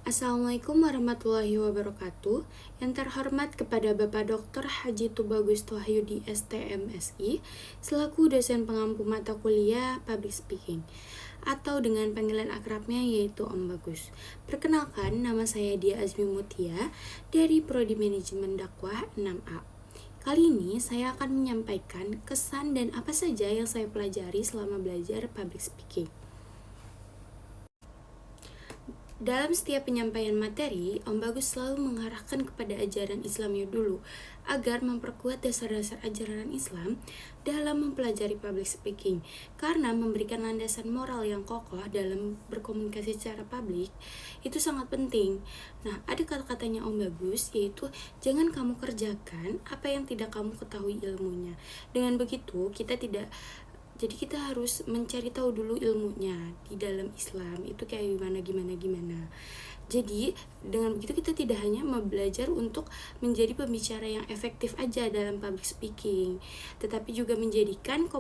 Assalamualaikum warahmatullahi wabarakatuh. Yang terhormat kepada Bapak Dr. Haji Tubagus Wahyudi STMSI selaku dosen pengampu mata kuliah Public Speaking atau dengan panggilan akrabnya yaitu Om Bagus. Perkenalkan, nama saya Dia Azmi Mutia dari Prodi Manajemen Dakwah 6A. Kali ini saya akan menyampaikan kesan dan apa saja yang saya pelajari selama belajar Public Speaking. Dalam setiap penyampaian materi, Om Bagus selalu mengarahkan kepada ajaran Islamnya dulu, agar memperkuat dasar-dasar ajaran Islam dalam mempelajari public speaking, karena memberikan landasan moral yang kokoh dalam berkomunikasi secara publik, itu sangat penting. Nah, ada kata-katanya Om Bagus, yaitu, jangan kamu kerjakan apa yang tidak kamu ketahui ilmunya. Dengan begitu, kita harus mencari tahu dulu ilmunya di dalam Islam itu kayak gimana. Jadi dengan begitu kita tidak hanya belajar untuk menjadi pembicara yang efektif aja dalam public speaking, tetapi juga menjadikan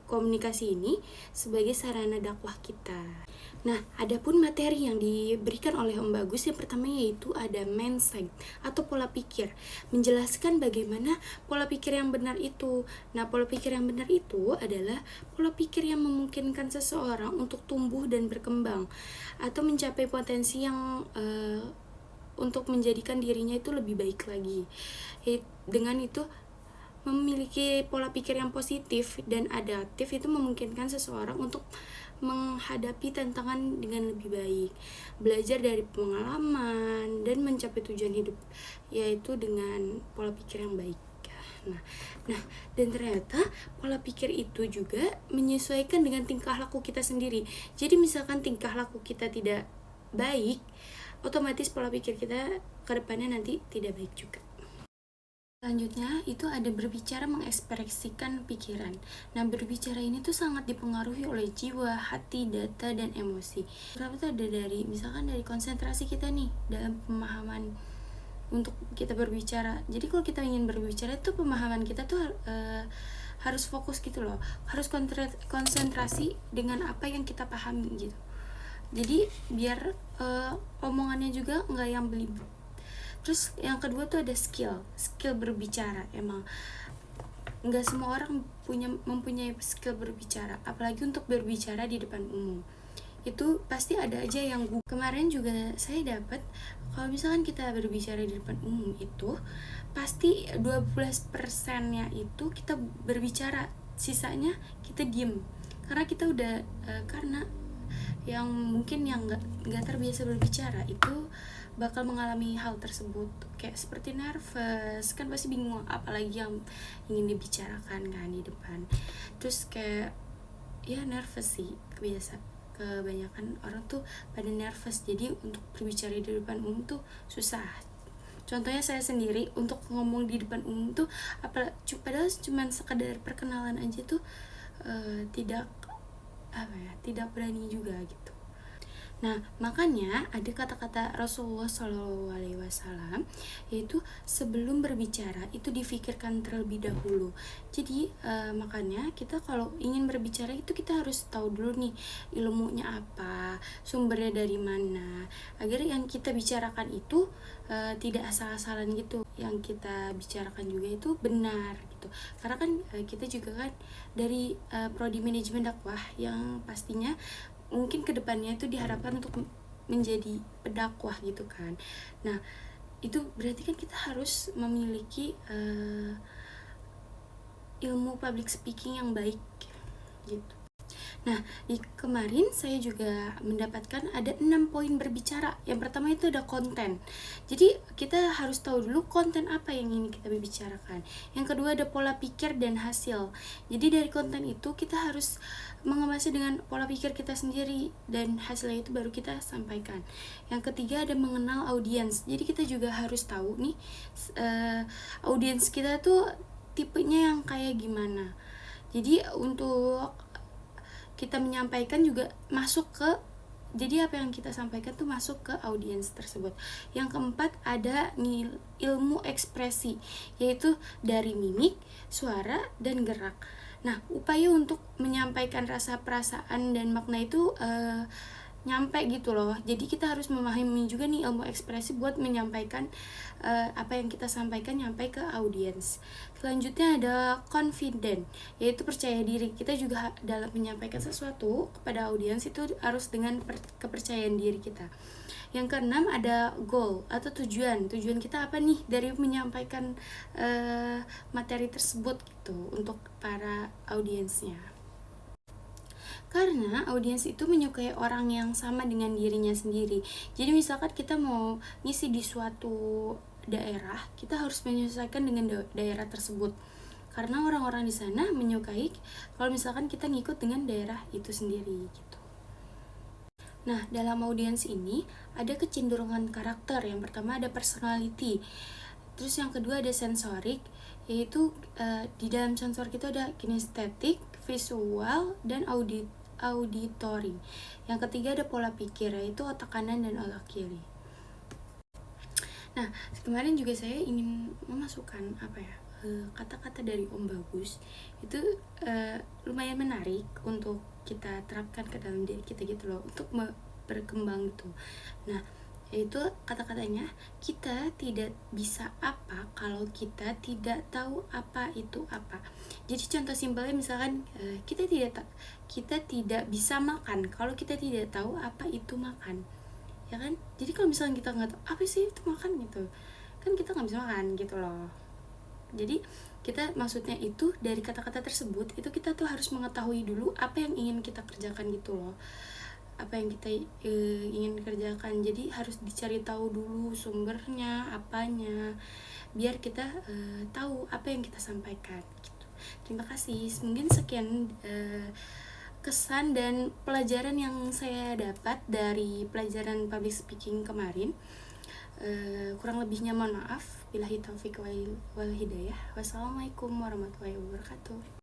komunikasi ini sebagai sarana dakwah kita. Nah, adapun materi yang diberikan oleh Om Bagus yang pertama yaitu ada mindset atau pola pikir, menjelaskan bagaimana pola pikir yang benar itu. Nah, pola pikir yang benar itu adalah pola pikir yang memungkinkan seseorang untuk tumbuh dan berkembang atau mencapai potensi yang untuk menjadikan dirinya itu lebih baik lagi. Dengan itu memiliki pola pikir yang positif dan adaptif itu memungkinkan seseorang untuk menghadapi tantangan dengan lebih baik, belajar dari pengalaman dan mencapai tujuan hidup yaitu dengan pola pikir yang baik. Nah, dan ternyata pola pikir itu juga menyesuaikan dengan tingkah laku kita sendiri. Jadi misalkan tingkah laku kita tidak baik, otomatis pola pikir kita ke depannya nanti tidak baik juga. Selanjutnya itu ada berbicara mengekspresikan pikiran. Nah, berbicara ini tuh sangat dipengaruhi oleh jiwa, hati, data, dan emosi. Kenapa tuh ada misalkan dari konsentrasi kita nih dalam pemahaman untuk kita berbicara. Jadi kalau kita ingin berbicara tuh pemahaman kita tuh harus fokus gitu loh. Harus konsentrasi dengan apa yang kita pahami gitu. Jadi biar omongannya juga nggak yang belibet. Terus yang kedua tuh ada skill berbicara. Emang nggak semua orang mempunyai skill berbicara, apalagi untuk berbicara di depan umum. Itu pasti ada aja yang kemarin juga saya dapat, kalau misalkan kita berbicara di depan umum itu pasti 12%-nya itu kita berbicara, sisanya kita diem karena kita udah karena yang mungkin yang nggak terbiasa berbicara itu bakal mengalami hal tersebut, kayak seperti nervous, kan pasti bingung apalagi yang ingin dibicarakan kan di depan. Terus kayak ya nervous sih, kebanyakan orang tuh pada nervous, jadi untuk berbicara di depan umum tuh susah. Contohnya saya sendiri untuk ngomong di depan umum tuh padahal cuma sekadar perkenalan aja tuh tidak berani juga gitu. Nah, makanya ada kata-kata Rasulullah SAW, yaitu sebelum berbicara itu difikirkan terlebih dahulu. Jadi makanya kita kalau ingin berbicara itu kita harus tahu dulu nih ilmunya apa, sumbernya dari mana, agar yang kita bicarakan itu tidak asal-asalan gitu. Yang kita bicarakan juga itu benar gitu. Karena kan kita juga kan dari Prodi Manajemen Dakwah yang pastinya mungkin kedepannya itu diharapkan untuk menjadi pedakwah gitu kan. Nah, itu berarti kan kita harus memiliki ilmu public speaking yang baik gitu. Nah, kemarin saya juga mendapatkan ada 6 poin berbicara. Yang pertama itu ada konten. Jadi kita harus tahu dulu konten apa yang ingin kita bicarakan. Yang kedua ada pola pikir dan hasil. Jadi dari konten itu kita harus mengemasnya dengan pola pikir kita sendiri dan hasilnya itu baru kita sampaikan. Yang ketiga ada mengenal audiens. Jadi kita juga harus tahu nih audiens kita tuh tipenya yang kayak gimana. Jadi untuk kita menyampaikan juga jadi apa yang kita sampaikan tuh masuk ke audiens tersebut. Yang keempat ada ilmu ekspresi, yaitu dari mimik, suara, dan gerak. Nah, upaya untuk menyampaikan rasa perasaan dan makna itu nyampe gitu loh. Jadi kita harus memahami juga nih ilmu ekspresi buat menyampaikan apa yang kita sampaikan nyampe ke audiens. Selanjutnya ada confident, yaitu percaya diri. Kita juga dalam menyampaikan sesuatu kepada audiens itu harus dengan kepercayaan diri kita. Yang keenam ada goal atau tujuan. Tujuan kita apa nih dari menyampaikan materi tersebut gitu untuk para audiensnya. Karena audiens itu menyukai orang yang sama dengan dirinya sendiri. Jadi misalkan kita mau ngisi di suatu daerah, kita harus menyesuaikan dengan daerah tersebut. Karena orang-orang di sana menyukai kalau misalkan kita ngikut dengan daerah itu sendiri gitu. Nah, dalam audiens ini ada kecenderungan karakter. Yang pertama ada personality. Terus yang kedua ada sensorik, yaitu di dalam sensor kita ada kinestetik, visual, dan auditory. Yang ketiga ada pola pikir, yaitu otak kanan dan otak kiri. Nah, kemarin juga saya ingin memasukkan kata-kata dari Om Bagus itu lumayan menarik untuk kita terapkan ke dalam diri kita gitu loh, untuk berkembang gitu. Nah, yaitu kata-katanya, kita tidak bisa apa kalau kita tidak tahu apa itu apa. Jadi contoh simpelnya misalkan kita tidak bisa makan kalau kita tidak tahu apa itu makan, ya kan? Jadi kalau misalkan kita nggak tahu apa sih itu makan gitu, kan kita nggak bisa makan gitu loh. Jadi kita maksudnya itu dari kata-kata tersebut itu kita tuh harus mengetahui dulu apa yang ingin kita kerjakan gitu loh, apa yang kita ingin kerjakan. Jadi harus dicari tahu dulu sumbernya apanya, biar kita tahu apa yang kita sampaikan gitu. Terima kasih. Mungkin sekian kesan dan pelajaran yang saya dapat dari pelajaran public speaking kemarin. Kurang lebihnya mohon maaf. Billahi taufik wal hidayah. Wassalamualaikum warahmatullahi wabarakatuh.